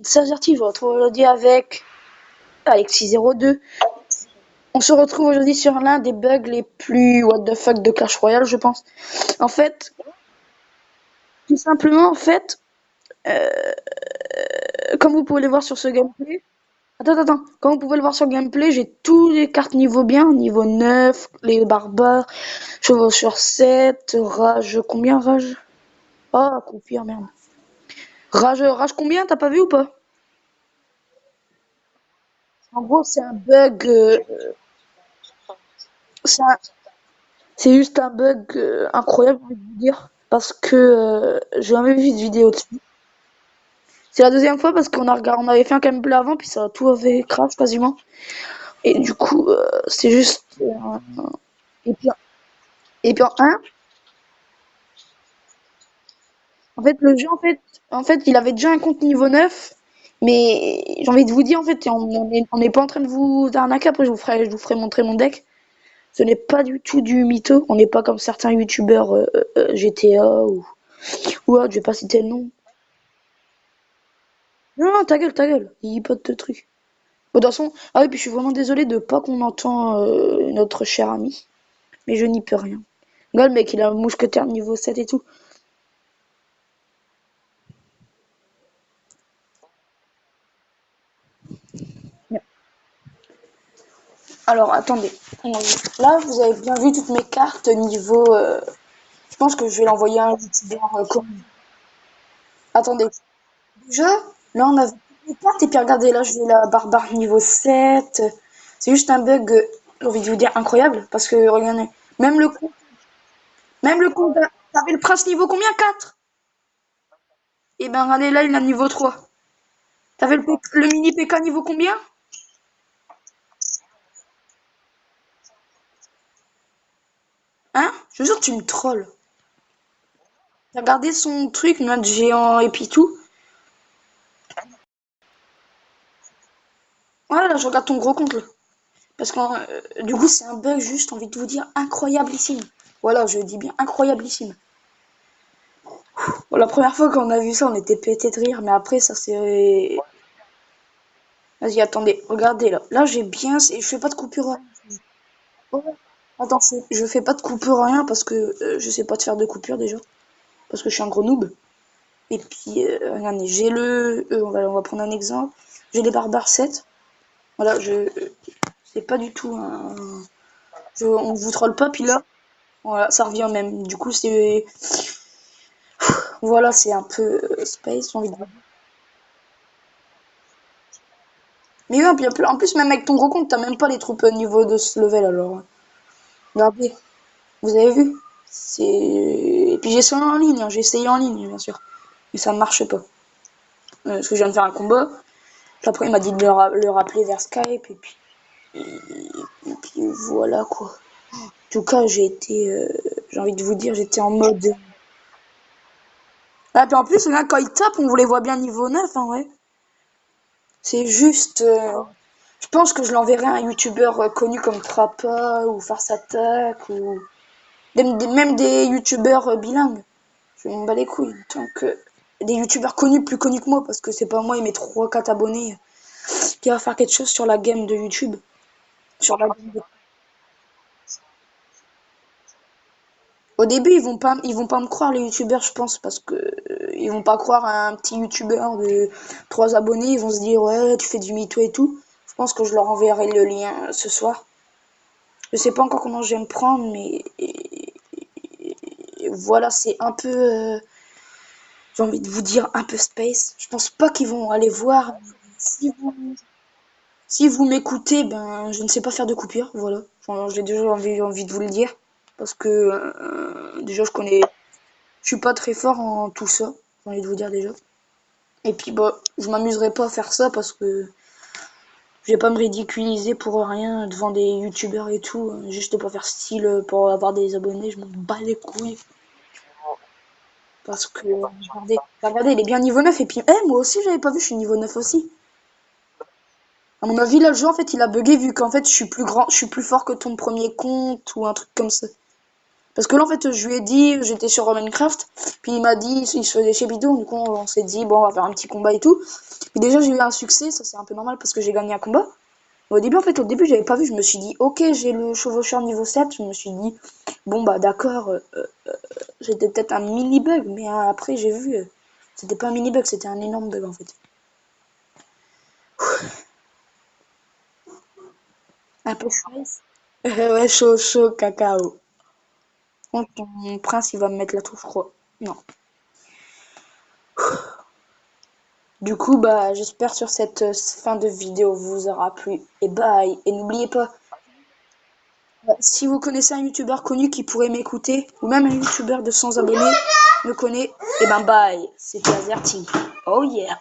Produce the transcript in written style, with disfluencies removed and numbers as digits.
S'assertive, on retrouve aujourd'hui avec Alexis02. On se retrouve aujourd'hui sur l'un des bugs les plus what the fuck de Clash Royale, je pense. En fait, tout simplement, comme vous pouvez le voir sur ce gameplay, comme vous pouvez le voir sur le gameplay, j'ai tous les cartes niveau bien, niveau 9, les barbares, chevaucheur 7, rage, combien rage? Ah, coup pire, merde. Rage combien, t'as pas vu ou pas? En gros, c'est un bug, c'est un- c'est juste un bug incroyable, j'ai envie de vous dire, parce que j'ai jamais vu de vidéo dessus. C'est la deuxième fois parce on avait fait un gameplay avant, puis ça tout avait crash quasiment. Et du coup, c'est juste. Et puis, et puis le jeu, il avait déjà un compte niveau 9. Mais j'ai envie de vous dire, en fait, on n'est pas en train de vous arnaquer. Après, je vous ferai montrer mon deck. Ce n'est pas du tout du mytho. On n'est pas comme certains youtubeurs GTA ou autre, je vais pas citer le nom. Non, non, ta gueule, il pote de trucs. Bon, de toute façon, ah oui, puis je suis vraiment désolé de pas qu'on entend notre cher ami, mais je n'y peux rien. Regarde, le mec, il a un mousquetaire niveau 7 et tout. Alors, attendez. Là, vous avez bien vu toutes mes cartes niveau. Je pense que je vais l'envoyer à un youtubeur comme. Attendez. Déjà, là, on a vu toutes mes cartes, et puis regardez, là, je vais la barbare niveau 7. C'est juste un bug, j'ai envie de vous dire, incroyable, parce que, regardez, même le coup, même le coup, t'avais le prince niveau combien? 4. Et ben, regardez, là, il a niveau 3. T'avais le mini PK niveau combien? Hein? Je te jure, tu me trolls. T'as regardé son truc, notre géant et puis tout. Voilà, je regarde ton gros compte là. Parce que du coup, c'est un bug juste, envie de vous dire, incroyablissime. Voilà, je dis bien incroyablissime. Bon, la première fois qu'on a vu ça, on était pété de rire, mais après, ça c'est. Vas-y, attendez, regardez là. Là, j'ai bien. Je fais pas de coupure. Oh, attends, je fais pas de coupure rien parce que je sais pas de faire de coupure déjà. Parce que je suis un gros noob. Et puis, regardez, on va prendre un exemple. J'ai les barbares 7. Voilà, c'est pas du tout un. On vous troll pas, puis là, voilà, ça revient même. Du coup, c'est. Voilà, c'est un peu space, j'ai envie de dire. Mais oui, puis en plus, même avec ton gros compte, t'as même pas les troupes niveau de ce level alors. Regardez, vous avez vu? C'est. Et puis j'ai essayé en ligne, hein, j'ai essayé en ligne, bien sûr. Mais ça marche pas. Parce que je viens de faire un combat. Puis après, il m'a dit de le rappeler vers Skype, et puis voilà quoi. En tout cas, j'ai envie de vous dire, j'étais en mode. Ah, puis en plus, là, quand ils tapent, on vous les voit bien niveau 9, hein, ouais. C'est juste. Je pense que je l'enverrai à un youtubeur connu comme Trappa ou Farce Attack ou même des youtubeurs bilingues. Je m'en bats les couilles. Tant que des youtubeurs connus, plus connus que moi, parce que c'est pas moi et mes 3 4 abonnés qui va faire quelque chose sur la game de YouTube. Sur la game de- Au début, ils vont pas me croire les youtubeurs, je pense, parce que ils vont pas croire à un petit youtubeur de 3 abonnés. Ils vont se dire ouais, tu fais du mytho et tout. Je pense que je leur enverrai le lien ce soir. Je sais pas encore comment je vais me prendre, mais voilà, c'est un peu, j'ai envie de vous dire, un peu space. Je pense pas qu'ils vont aller voir. Si vous, si vous m'écoutez, ben, je ne sais pas faire de coupure, voilà. Enfin, j'ai déjà envie de vous le dire. Parce que, déjà, je suis pas très fort en tout ça. J'ai envie de vous dire déjà. Et puis, bah, je m'amuserai pas à faire ça parce que je vais pas me ridiculiser pour rien devant des youtubeurs et tout. Juste pour faire style, pour avoir des abonnés, je m'en bats les couilles. Parce que, regardez, il est bien niveau 9. Et puis, moi aussi, j'avais pas vu, je suis niveau 9 aussi. À mon avis, là, le jeu, en fait, il a bugué vu qu'en fait, je suis plus grand, je suis plus fort que ton premier compte ou un truc comme ça. Parce que là, en fait, je lui ai dit, j'étais sur Minecraft, puis il m'a dit, il se faisait chez Bidou, du coup, on s'est dit, bon, on va faire un petit combat et tout. Puis déjà, j'ai eu un succès, ça c'est un peu normal parce que j'ai gagné un combat. Au début, en fait, j'avais pas vu, je me suis dit, ok, j'ai le chevaucheur niveau 7, je me suis dit, bon, bah d'accord, c'était peut-être un mini bug, mais après, j'ai vu, c'était pas un mini bug, c'était un énorme bug en fait. Un peu chaud. Ouais, chaud, chaud, cacao. Donc, mon prince, il va me mettre la touche, je crois. Non. Du coup, bah, j'espère sur cette fin de vidéo vous aura plu. Et bye. Et n'oubliez pas, si vous connaissez un youtubeur connu qui pourrait m'écouter, ou même un youtubeur de 100 abonnés me connaît, et ben bye. C'était Azerty. Oh yeah.